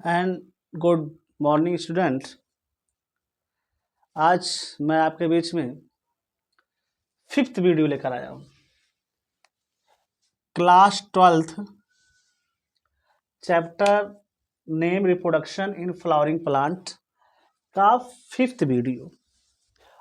And good morning student. आज मैं आपके बीच में 5th वीडियो लेकर आया हूँ। Class 12th chapter name reproduction in flowering plant का 5th वीडियो।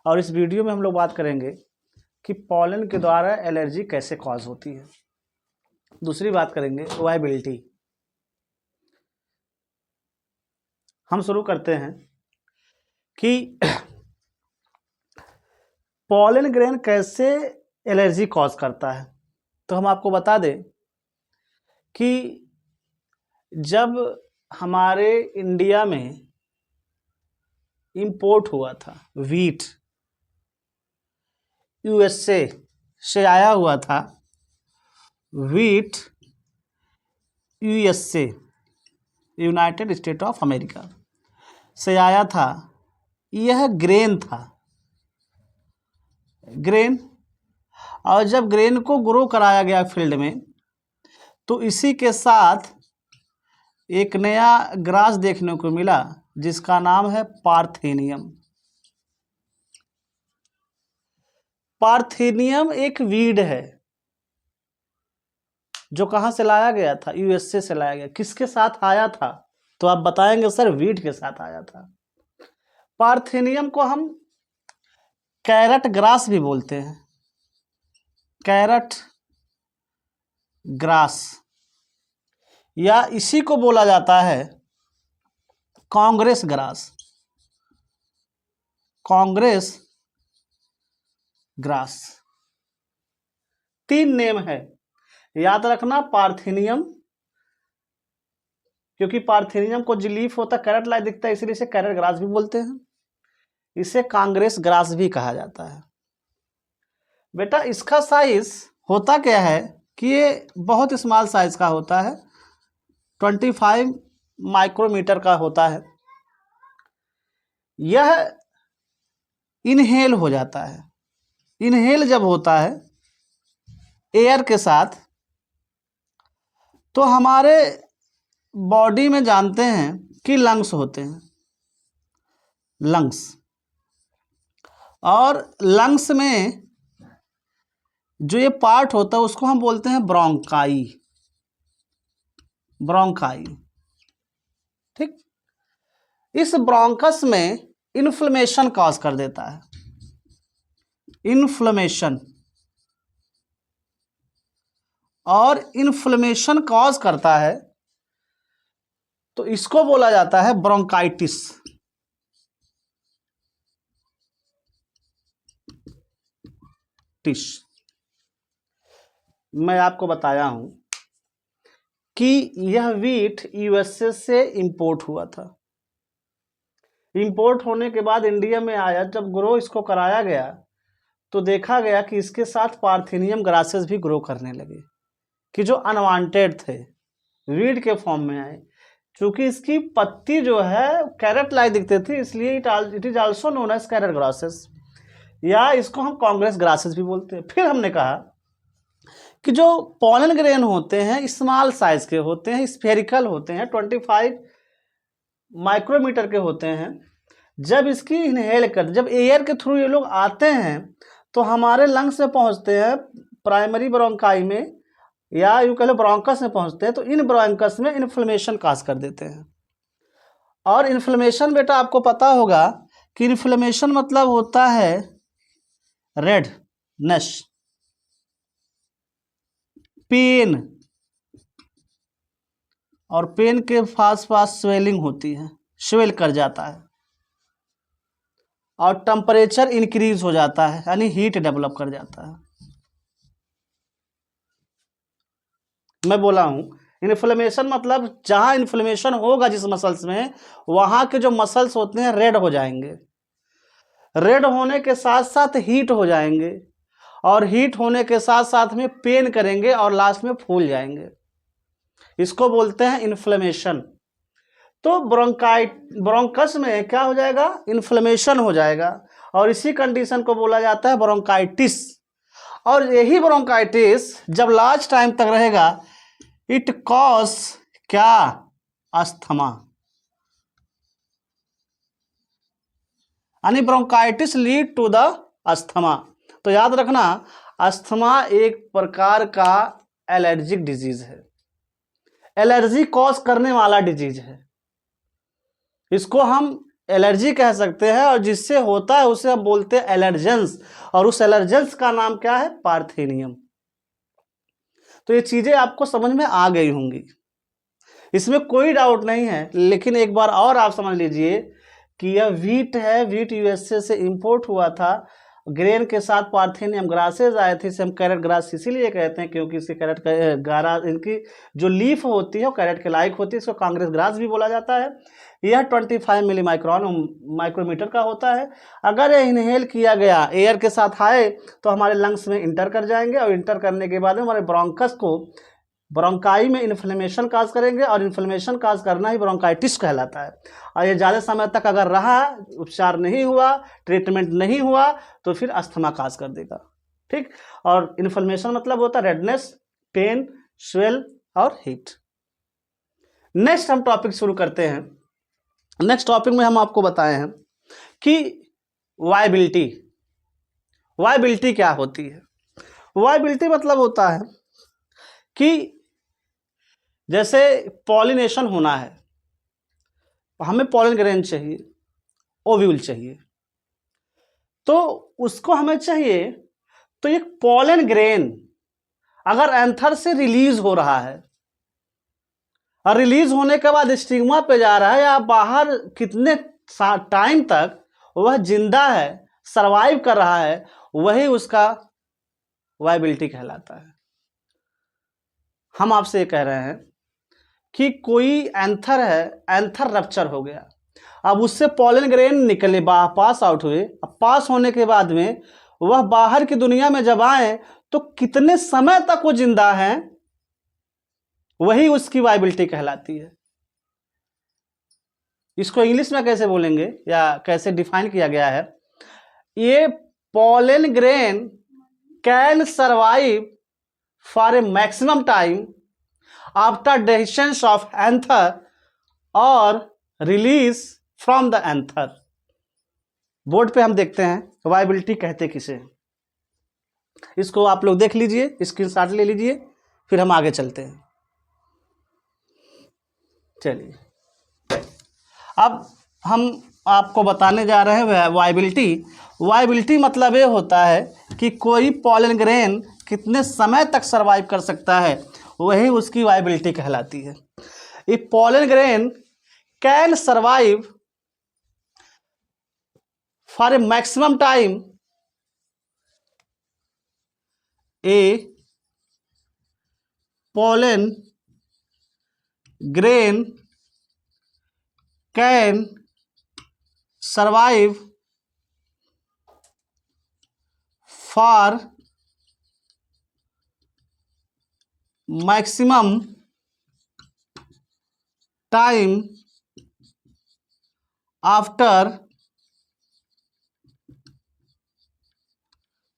और इस वीडियो में हम लोग बात करेंगे कि पॉलन के द्वारा एलर्जी कैसे कॉज होती है। दूसरी बात करेंगे वायबिलिटी। हम शुरू करते हैं कि पॉलन ग्रेन कैसे एलर्जी कॉज करता है। तो हम आपको बता दें कि जब हमारे इंडिया में इंपोर्ट हुआ था वीट, यूएसए से आया हुआ था wheat, USA United state of America से आया था। यह ग्रेन था, ग्रेन। और जब ग्रेन को ग्रो कराया गया फील्ड में तो इसी के साथ एक नया ग्रास देखने को मिला जिसका नाम है पार्थेनियम। पार्थेनियम एक वीड है जो कहाँ से लाया गया था? यूएसए से लाया गया। किसके साथ आया था? तो आप बताएंगे सर वीट के साथ आया था। पार्थेनियम को हम कैरट ग्रास भी बोलते हैं, कैरट ग्रास, या इसी को बोला जाता है Congress grass, Congress grass. 3 name है, याद रखना। पार्थेनियम, क्योंकि पार्थेनियम को जो लीफ होता है कैरट लाइक दिखता है, इसलिए इसे कैरट ग्रास भी बोलते हैं। इसे कांग्रेस ग्रास भी कहा जाता है। बेटा इसका साइज होता क्या है कि ये बहुत स्मॉल साइज का होता है, 25 माइक्रोमीटर का होता है। यह इनहेल हो जाता है। इनहेल जब होता है एयर के साथ तो हमारे बॉडी में जानते हैं कि लंग्स होते हैं, लंग्स। और लंग्स में जो ये पार्ट होता है उसको हम बोलते हैं ब्रोंकाई, ब्रोंकाई। ठीक। इस ब्रोंकस में इन्फ्लेमेशन कॉज कर देता है, इन्फ्लेमेशन। और इन्फ्लेमेशन कॉज करता है तो इसको बोला जाता है ब्रोंकाइटिस। टिस। मैं आपको बताया हूं कि यह वीट यूएसए से इंपोर्ट हुआ था। इंपोर्ट होने के बाद इंडिया में आया, जब ग्रो इसको कराया गया तो देखा गया कि इसके साथ पार्थेनियम ग्रासेस भी ग्रो करने लगे, कि जो अनवांटेड थे, वीड के फॉर्म में आए। चूंकि इसकी पत्ती जो है कैरेट लाइक दिखते थे, इसलिए it is also known as carrot grasses, या इसको हम कांग्रेस ग्रासेस भी बोलते हैं। फिर हमने कहा कि जो पॉलन ग्रेन होते हैं स्मॉल साइज के होते हैं, स्फेरिकल होते हैं, 25 माइक्रोमीटर के होते हैं। जब इसकी इनहेल करते, जब एयर के थ्रू ये लोग आते हैं तो हमारे लंग्स में पहुंचते हैं, प्राइमरी ब्रोंकाई में, या यूं कह लो ब्रोंकस में पहुंचते हैं। तो इन ब्रोंकस में इन्फ्लेमेशन काज कर देते हैं। और इन्फ्लेमेशन बेटा आपको पता होगा कि इन्फ्लेमेशन मतलब होता है रेडनेस, पेन, और पेन के पास स्वेलिंग होती है, स्वेल कर जाता है, और टेम्परेचर इंक्रीज हो जाता है, यानी हीट डेवलप कर जाता है। मैं बोला हूं इन्फ्लेमेशन मतलब जहां इन्फ्लेमेशन होगा जिस मसल्स में, वहां के जो मसल्स होते हैं रेड हो जाएंगे। रेड होने के साथ साथ हीट हो जाएंगे, और हीट होने के साथ साथ में पेन करेंगे, और लास्ट में फूल जाएंगे। इसको बोलते हैं इन्फ्लेमेशन। तो ब्रोंकस में क्या हो जाएगा? इन्फ्लेमेशन हो जाएगा, और इसी कंडीशन को बोला जाता है ब्रोंकाइटिस। और यही ब्रोंकाइटिस जब लार्ज टाइम तक रहेगा, इट कॉज क्या? अस्थमा। यानी bronchitis lead to the asthma. तो याद रखना, अस्थमा एक प्रकार का एलर्जिक डिजीज है, एलर्जी कॉज करने वाला डिजीज है। इसको हम एलर्जी कह सकते हैं, और जिससे होता है उसे हम बोलते हैं एलर्जेंस, और उस एलर्जेंस का नाम क्या है? पार्थेनियम। तो ये चीजें आपको समझ में आ गई होंगी, इसमें कोई डाउट नहीं है। लेकिन एक बार और आप समझ लीजिए कि यह वीट है, वीट यूएसए से इंपोर्ट हुआ था, ग्रेन के साथ पार्थेनियम ग्रासेज आए थे। इसे हम कैरेट ग्रास इसीलिए कहते हैं क्योंकि इसकी कैरेट गारा, इनकी जो लीफ होती है वो कैरेट के लायक होती है। इसको कांग्रेस ग्रास भी बोला जाता है। यह 25 मिली माइक्रोमीटर का होता है। अगर यह इनहेल किया गया एयर के साथ आए तो हमारे लंग्स में इंटर कर जाएंगे, और इंटर करने के बाद में हमारे ब्रोंकस को, ब्रोंकाई में इन्फ्लेमेशन काज करेंगे, और इन्फ्लेमेशन काज करना ही ब्रोंकाइटिस कहलाता है। और ये ज़्यादा समय तक अगर रहा, उपचार नहीं हुआ, ट्रीटमेंट नहीं हुआ, तो फिर अस्थमा काज कर देगा। ठीक। और इन्फ्लेमेशन मतलब होता है रेडनेस, पेन, स्वेल और हीट। नेक्स्ट हम टॉपिक शुरू करते हैं। नेक्स्ट टॉपिक में हम आपको बताए हैं कि वायबिलिटी। वायबिलिटी क्या होती है? वायबिलिटी मतलब होता है कि जैसे पॉलिनेशन होना है, हमें पॉलन ग्रेन चाहिए, ओव्यूल चाहिए, तो उसको हमें चाहिए, तो एक पॉलन ग्रेन अगर एंथर से रिलीज हो रहा है, और रिलीज होने के बाद स्टिग्मा पे जा रहा है, या बाहर कितने टाइम तक वह जिंदा है, सरवाइव कर रहा है, वही उसका वायबिलिटी कहलाता है। हम आपसे ये कह रहे हैं कि कोई एंथर है, एंथर रप्चर हो गया, अब उससे पॉलन ग्रेन निकले, पास आउट हुए। अब पास होने के बाद में वह बाहर की दुनिया में जब आए तो कितने समय तक वो जिंदा है, वही उसकी वायबिलिटी कहलाती है। इसको इंग्लिश में कैसे बोलेंगे या कैसे डिफाइन किया गया है? ये pollen grain can survive for a maximum time after dehiscence of anther और release from the anther. Board पे हम देखते हैं वायबिलिटी कहते किसे। इसको आप लोग देख लीजिए, स्क्रीनशॉट ले लीजिए, फिर हम आगे चलते हैं। चलिए, अब हम आपको बताने जा रहे हैं वायबिलिटी। वायबिलिटी मतलब ये होता है कि कोई पॉलन ग्रेन कितने समय तक सर्वाइव कर सकता है, वही उसकी वायबिलिटी कहलाती है। A pollen grain can survive for a maximum time, a pollen grain can survive for maximum time after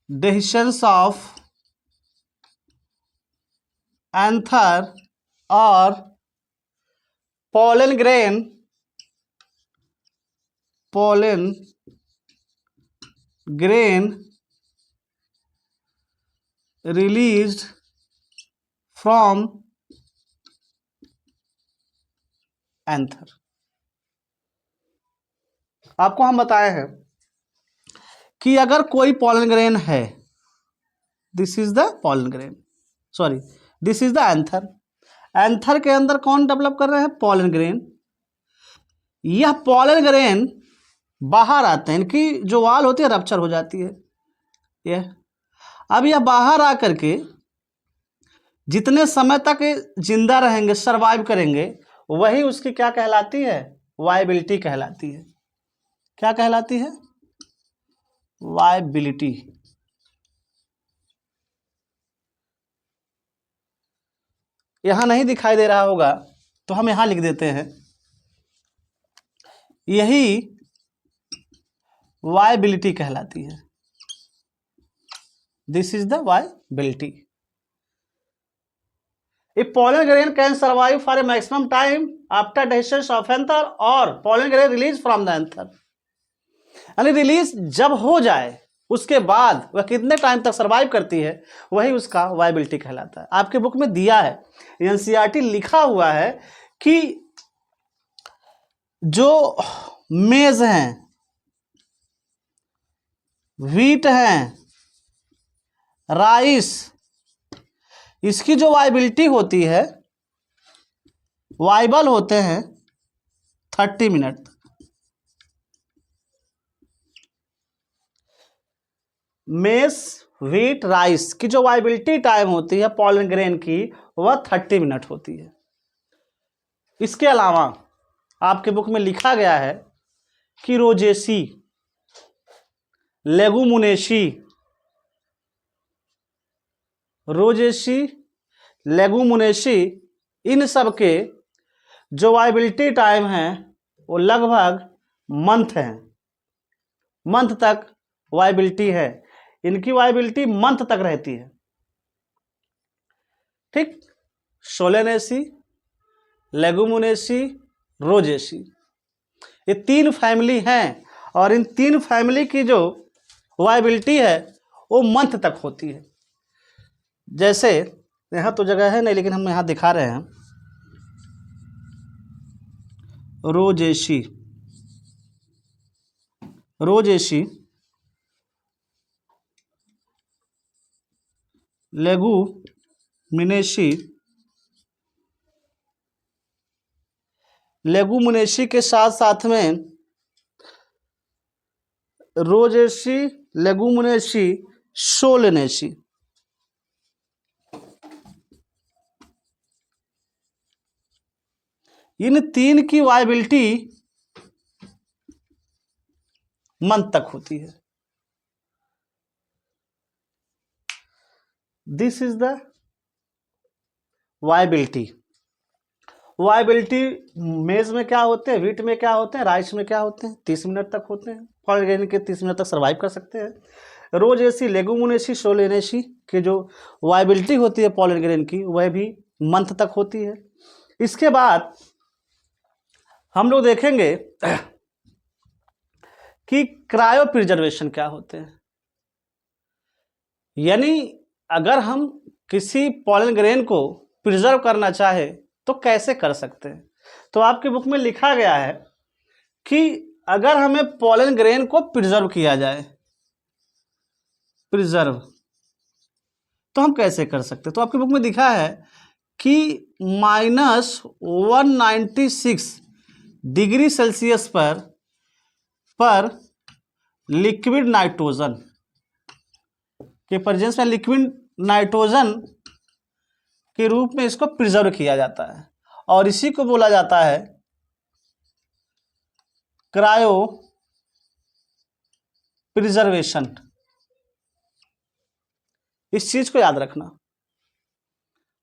dehiscence of anther or pollen grain released from anther। आपको हम बताए हैं कि अगर कोई पॉलन ग्रेन है, this is the pollen grain, sorry this is the anther. Anther के अंदर कौन डेवलप कर रहे हैं? Pollen grain. यह पॉलन ग्रेन बाहर आते हैं, इनकी जो वाल होती है रप्चर हो जाती है। यह अब यह बाहर आकर के जितने समय तक जिंदा रहेंगे, सरवाइव करेंगे, वही उसकी क्या कहलाती है? वायबिलिटी कहलाती है। क्या कहलाती है? वायबिलिटी। यहां नहीं दिखाई दे रहा होगा तो हम यहां लिख देते हैं, यही वायबिलिटी कहलाती है। This is the viability. A pollen grain can survive for a maximum time after dehiscence of anther or pollen grain release from the anther। यानी रिलीज जब हो जाए उसके बाद वह कितने टाइम तक सर्वाइव करती है, वही उसका वायबिलिटी कहलाता है। आपके बुक में दिया है, एनसीईआरटी लिखा हुआ है कि जो मेज हैं, व्हीट हैं, राइस, इसकी जो वायबिलिटी होती है, वाइबल होते हैं 30 मिनट। मेस, व्हीट, राइस की जो वायबिलिटी टाइम होती है पॉलन ग्रेन की, वह 30 मिनट होती है। इसके अलावा आपके बुक में लिखा गया है कि रोजेसी, लेगुमुनेसी, इन सब के जो वायबिलिटी टाइम है वो लगभग मंथ तक वायबिलिटी है। इनकी वायबिलिटी मंथ तक रहती है। ठीक, सोलेनेसी, लेगुमुनेसी, रोजेसी, ये 3 फैमिली हैं और इन 3 फैमिली की जो वायबिलिटी है वो मंथ तक होती है। जैसे यहाँ तो जगह है नहीं, लेकिन हम यहाँ दिखा रहे हैं। रोजेसी, लेगुमुनेसी के साथ साथ में रोजेसी, लेगुमुनेसी, सोलेनेसी, इन 3 की वायबिलिटी मंथ तक होती है। This is the viability. मेज में क्या होते हैं, व्हीट में क्या होते हैं, राइस में क्या होते हैं, 30 मिनट तक होते हैं। पॉलन ग्रेन के 30 मिनट तक सर्वाइव कर सकते हैं। रोजेसी, लेगुमुनेसी, सोलेनेसी की जो वायबिलिटी होती है पॉलन ग्रेन की, वह भी मंथ तक होती है। इसके बाद हम लोग देखेंगे कि क्रायो प्रिजर्वेशन क्या होते हैं। यानी अगर हम किसी पॉलन ग्रेन को प्रिजर्व करना चाहे तो कैसे कर सकते हैं। तो आपके बुक में लिखा गया है कि अगर हमें पॉलन ग्रेन को प्रिजर्व किया जाए, तो हम कैसे कर सकते हैं। तो आपके बुक में लिखा है कि -196 डिग्री सेल्सियस पर लिक्विड नाइट्रोजन के प्रेजेंस में, लिक्विड नाइट्रोजन के रूप में इसको प्रिजर्व किया जाता है और इसी को बोला जाता है क्रायो प्रिजर्वेशन। इस चीज को याद रखना।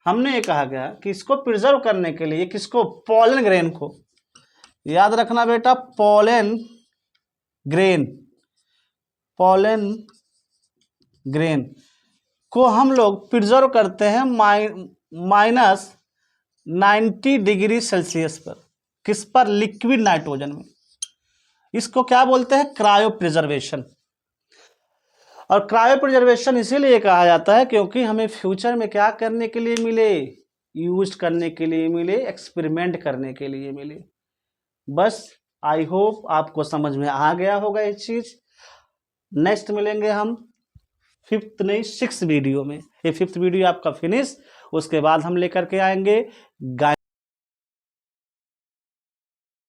हमने ये कहा गया कि इसको प्रिजर्व करने के लिए, किसको, पॉलन ग्रेन को, याद रखना बेटा, पॉलन ग्रेन को हम लोग प्रिजर्व करते हैं -90 डिग्री सेल्सियस पर। किस पर, लिक्विड नाइट्रोजन में। इसको क्या बोलते हैं, क्रायो प्रिजर्वेशन। और क्रायो प्रिजर्वेशन इसीलिए कहा जाता है क्योंकि हमें फ्यूचर में क्या करने के लिए मिले, यूज करने के लिए मिले, एक्सपेरिमेंट करने के लिए मिले। बस आई होप आपको समझ में आ गया होगा ये चीज। नेक्स्ट मिलेंगे हम 6th वीडियो में। ये 5th वीडियो आपका फिनिश, उसके बाद हम लेकर के आएंगे